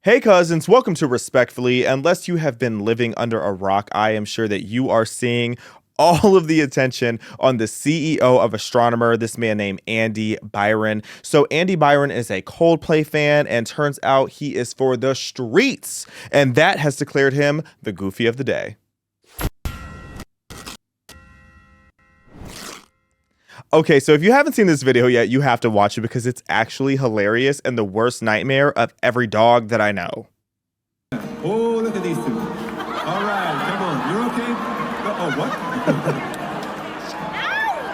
Hey cousins, welcome to Respectfully. Unless you have been living under a rock, I am sure that you are seeing all of the attention on the CEO of Astronomer, this man named Andy Byron. So Andy Byron is a Coldplay fan, and turns out he is for the streets, and that has declared him the Goofy of the Day. Okay, so if you haven't seen this video yet, you have to watch it because it's actually hilarious and the worst nightmare of every dog that I know. Oh, look at these two. All right, come on. You're okay? Oh, what?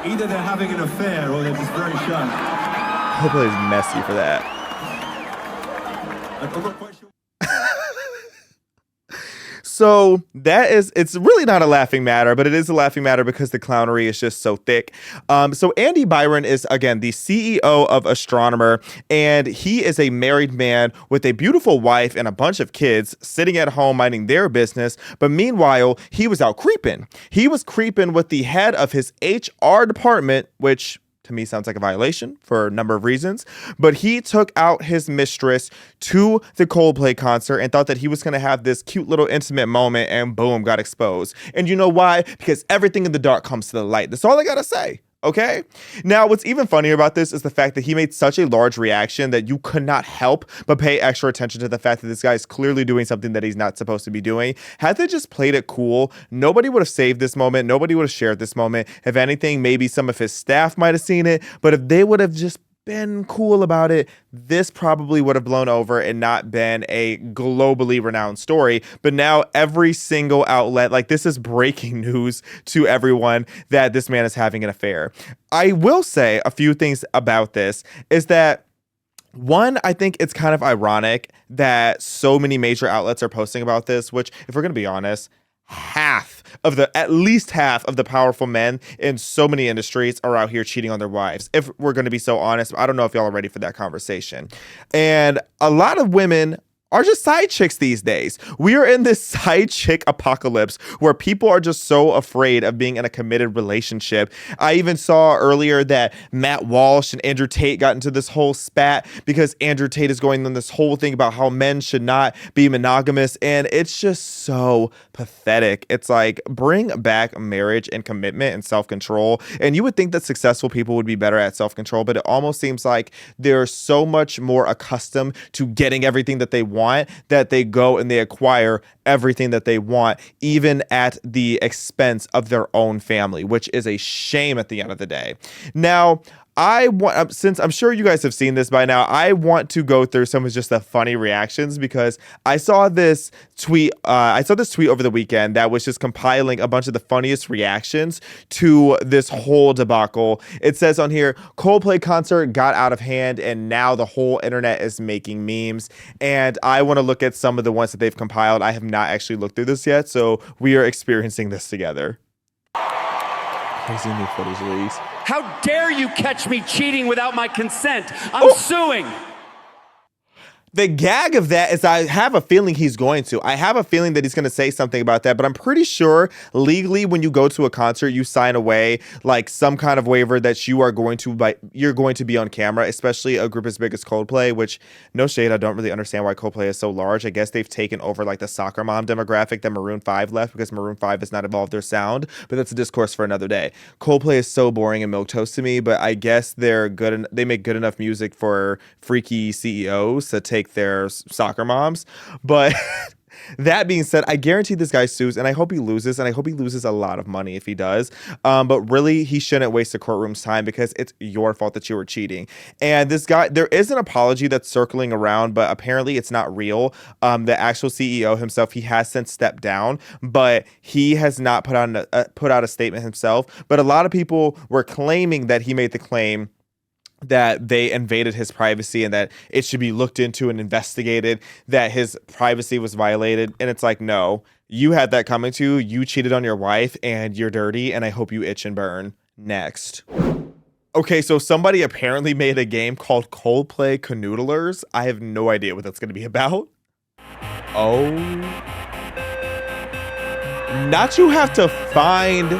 Either they're having an affair or they're just very shy. Coldplay is messy for that. I'm not quite sure. So it's really not a laughing matter, but it is a laughing matter because the clownery is just so thick. So Andy Byron is, again, the CEO of Astronomer, and he is a married man with a beautiful wife and a bunch of kids sitting at home minding their business. But meanwhile, he was out creeping. He was creeping with the head of his HR department, which to me sounds like a violation for a number of reasons, but he took out his mistress to the Coldplay concert and thought that he was going to have this cute little intimate moment, and boom, got exposed. And you know why? Because everything in the dark comes to the light. That's all I got to say. Okay. Now, what's even funnier about this is the fact that he made such a large reaction that you could not help but pay extra attention to the fact that this guy is clearly doing something that he's not supposed to be doing. Had they just played it cool, nobody would have saved this moment. Nobody would have shared this moment. If anything, maybe some of his staff might have seen it. But if they would have just been cool about it, this probably would have blown over and not been a globally renowned story. But now every single outlet, like, this is breaking news to everyone that this man is having an affair. I will say a few things about this is that, one, I think it's kind of ironic that so many major outlets are posting about this, which, if we're going to be honest, at least half of the powerful men in so many industries are out here cheating on their wives. If we're going to be so honest, I don't know if y'all are ready for that conversation. And a lot of women are just side chicks these days. We are in this side chick apocalypse where people are just so afraid of being in a committed relationship. I even saw earlier that Matt Walsh and Andrew Tate got into this whole spat because Andrew Tate is going on this whole thing about how men should not be monogamous, and it's just so pathetic. It's like, bring back marriage and commitment and self-control. And you would think that successful people would be better at self-control, but it almost seems like they're so much more accustomed to getting everything that they want that they go and they acquire everything that they want, even at the expense of their own family, which is a shame at the end of the day. Now, since I'm sure you guys have seen this by now, I want to go through some of just the funny reactions because I saw this tweet over the weekend that was just compiling a bunch of the funniest reactions to this whole debacle. It says on here, Coldplay concert got out of hand and now the whole internet is making memes. And I want to look at some of the ones that they've compiled. I have not actually looked through this yet, so we are experiencing this together. Crazy new footage release. How dare you catch me cheating without my consent? I'm suing. The gag of that is I have a feeling he's going to. I have a feeling that he's going to say something about that, but I'm pretty sure legally when you go to a concert, you sign away like some kind of waiver that you're going to be on camera, especially a group as big as Coldplay, which, no shade, I don't really understand why Coldplay is so large. I guess they've taken over like the soccer mom demographic that Maroon 5 left because Maroon 5 has not evolved their sound, but that's a discourse for another day. Coldplay is so boring and milquetoast to me, but I guess they make good enough music for freaky CEOs to take their soccer moms. But that being said, I guarantee this guy sues, and I hope he loses, and I hope he loses a lot of money if he does. But really, he shouldn't waste the courtroom's time because it's your fault that you were cheating. And this guy, there is an apology that's circling around, but apparently it's not real. The actual CEO himself, he has since stepped down, but he has not put out a statement himself. But a lot of people were claiming that he made the claim that they invaded his privacy and that it should be looked into and investigated, that his privacy was violated. And it's like, no, you had that coming to you. You cheated on your wife and you're dirty, and I hope you itch and burn. Next. Okay, so somebody apparently made a game called Coldplay Canoodlers. I have no idea what that's going to be about. Oh. Not you have to find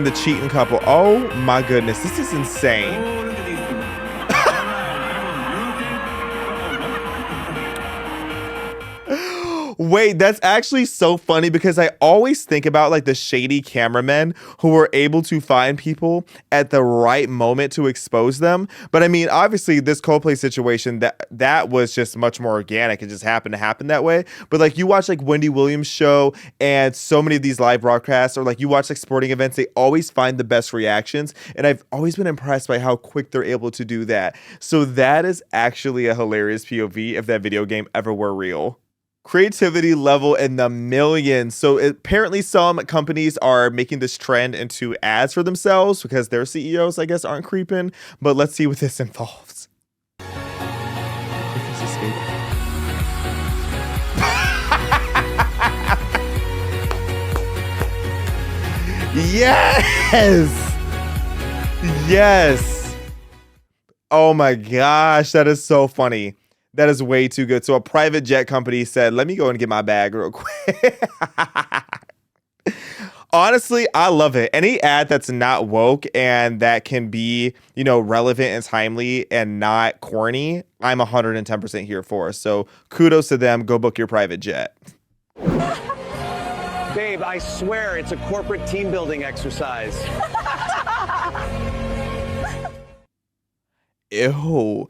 the cheating couple. Oh my goodness, this is insane. Wait, that's actually so funny because I always think about like the shady cameramen who were able to find people at the right moment to expose them. But I mean, obviously, this Coldplay situation that was just much more organic. It just happened to happen that way. But like you watch like Wendy Williams' show and so many of these live broadcasts, or like you watch like sporting events, they always find the best reactions. And I've always been impressed by how quick they're able to do that. So that is actually a hilarious POV if that video game ever were real. Creativity level in the millions. So apparently some companies are making this trend into ads for themselves because their CEOs, I guess, aren't creeping. But let's see what this involves. Yes! Yes! Oh my gosh, that is so funny. That is way too good. So a private jet company said, let me go and get my bag real quick. Honestly, I love it. Any ad that's not woke and that can be, you know, relevant and timely and not corny, I'm 110% here for. So kudos to them. Go book your private jet. Babe, I swear it's a corporate team building exercise. Ew.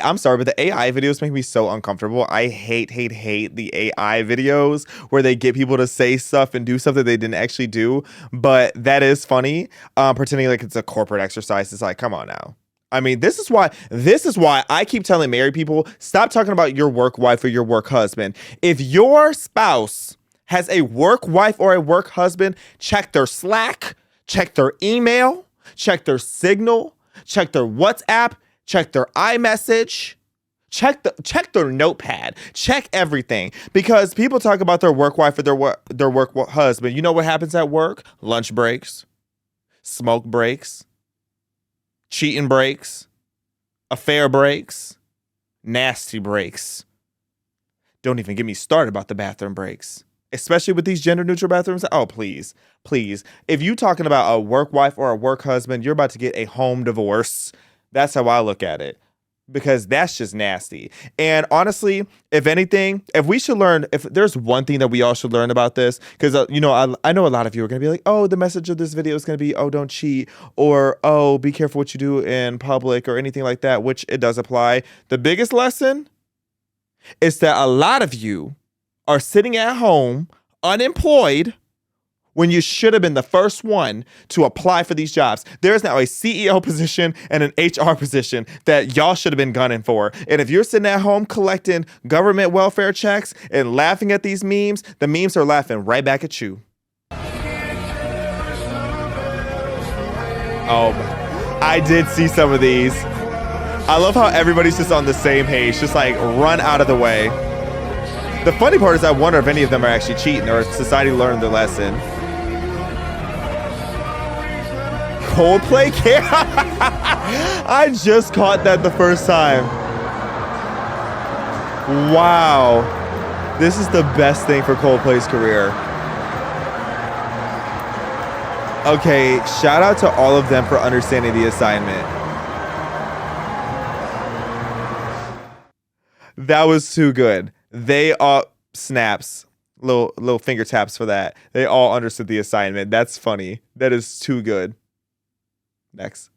I'm sorry, but the AI videos make me so uncomfortable. I hate the AI videos where they get people to say stuff and do stuff that they didn't actually do. But that is funny. Pretending like it's a corporate exercise. It's like, come on now. I mean, this is why I keep telling married people, stop talking about your work wife or your work husband. If your spouse has a work wife or a work husband, check their Slack, check their email, check their Signal, check their WhatsApp, check their iMessage, check their notepad, check everything. Because people talk about their work wife or their work husband. You know what happens at work? Lunch breaks, smoke breaks, cheating breaks, affair breaks, nasty breaks. Don't even get me started about the bathroom breaks. Especially with these gender neutral bathrooms. Oh, please. If you talking about a work wife or a work husband, you're about to get a home divorce. That's how I look at it. Because that's just nasty. And honestly, if anything, if there's one thing that we all should learn about this, because, I know a lot of you are going to be like, oh, the message of this video is going to be, oh, don't cheat, or, oh, be careful what you do in public, or anything like that, which it does apply. The biggest lesson is that a lot of you are sitting at home unemployed when you should have been the first one to apply for these jobs. There's now a CEO position and an HR position that y'all should have been gunning for. And if you're sitting at home collecting government welfare checks and laughing at these memes, the memes are laughing right back at you. Oh, I did see some of these. I love how everybody's just on the same page, just like run out of the way. The funny part is I wonder if any of them are actually cheating or if society learned their lesson. Coldplay care? I just caught that the first time. Wow. This is the best thing for Coldplay's career. Okay, shout out to all of them for understanding the assignment. That was too good. They all snaps, little finger taps for that. They all understood the assignment. That's funny. That is too good. Next.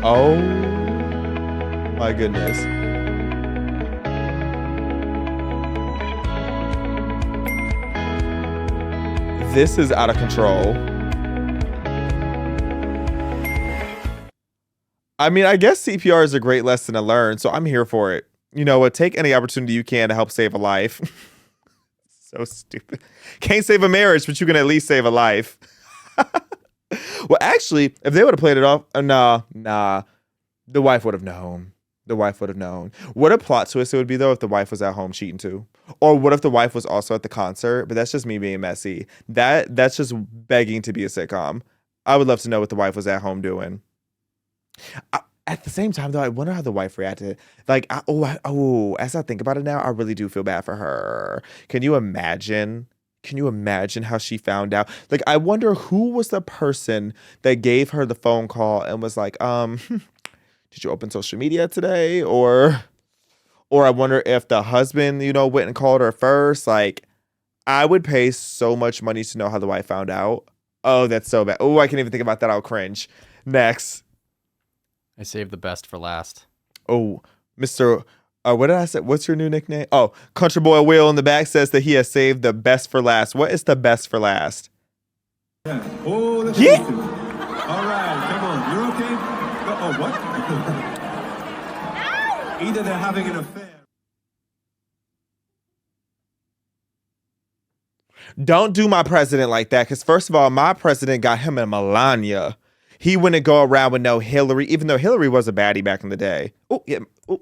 Oh my goodness. This is out of control. I mean, I guess CPR is a great lesson to learn, so I'm here for it. You know what? Take any opportunity you can to help save a life. So stupid. Can't save a marriage, but you can at least save a life. Well, actually, if they would have played it off, nah. The wife would have known. What a plot twist it would be, though, if the wife was at home cheating too. Or what if the wife was also at the concert? But that's just me being messy. That's just begging to be a sitcom. I would love to know what the wife was at home doing. At the same time, though, I wonder how the wife reacted. Like, as I think about it now, I really do feel bad for her. Can you imagine Can you imagine how she found out? Like, I wonder who was the person that gave her the phone call and was like, did you open social media today? Or I wonder if the husband, went and called her first. Like, I would pay so much money to know how the wife found out. Oh, that's so bad. Oh, I can't even think about that. I'll cringe. Next. I saved the best for last. Oh, Mr. What did I say? What's your new nickname? Oh, Country Boy Will in the back says that he has saved the best for last. What is the best for last? Yeah. Oh, look at Yeah. these two. All right, come on. You're okay? Oh, what? Either they're having an affair. Don't do my president like that, because first of all, my president got him and Melania. He wouldn't go around with no Hillary, even though Hillary was a baddie back in the day. Oh, yeah. Oh.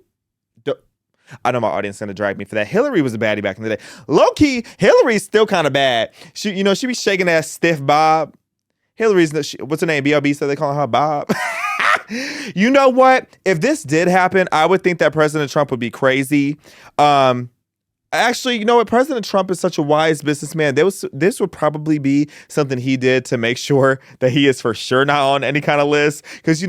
I know my audience is going to drag me for that. Hillary was a baddie back in the day. Low-key, Hillary's still kind of bad. She be shaking that stiff bob. Hillary's, what's her name? BLB said they call her Bob. You know what? If this did happen, I would think that President Trump would be crazy. Actually, you know what? President Trump is such a wise businessman. This would probably be something he did to make sure that he is for sure not on any kind of list. Because,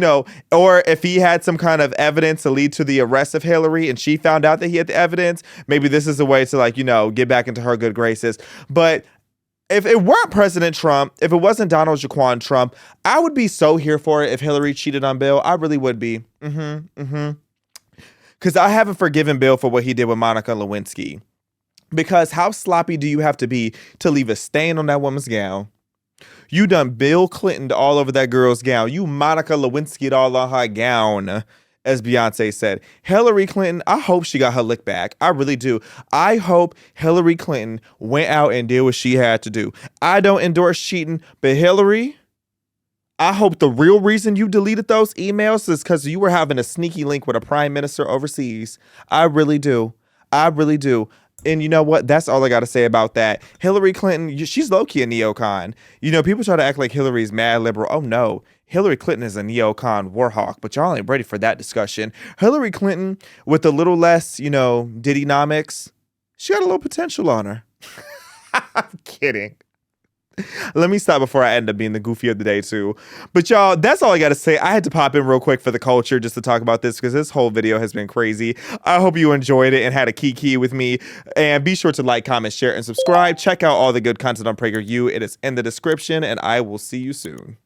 or if he had some kind of evidence to lead to the arrest of Hillary and she found out that he had the evidence, maybe this is a way to, get back into her good graces. But if it weren't President Trump, if it wasn't Donald Jaquan Trump, I would be so here for it if Hillary cheated on Bill. I really would be. Because I haven't forgiven Bill for what he did with Monica Lewinsky. Because how sloppy do you have to be to leave a stain on that woman's gown? You done Bill Clinton all over that girl's gown. You Monica Lewinsky'd all on her gown, as Beyonce said. Hillary Clinton, I hope she got her lick back. I really do. I hope Hillary Clinton went out and did what she had to do. I don't endorse cheating, but Hillary, I hope the real reason you deleted those emails is because you were having a sneaky link with a prime minister overseas. I really do. I really do. And you know what? That's all I got to say about that. Hillary Clinton, she's low-key a neocon. People try to act like Hillary's mad liberal. Oh, no. Hillary Clinton is a neocon warhawk, but y'all ain't ready for that discussion. Hillary Clinton, with a little less, Diddy-nomics, she got a little potential on her. I'm kidding. Let me stop before I end up being the goofy of the day too. But y'all, that's all I got to say. I had to pop in real quick for the culture just to talk about this because this whole video has been crazy. I hope you enjoyed it and had a kiki with me. And be sure to like, comment, share, and subscribe. Check out all the good content on PragerU. It is in the description, and I will see you soon.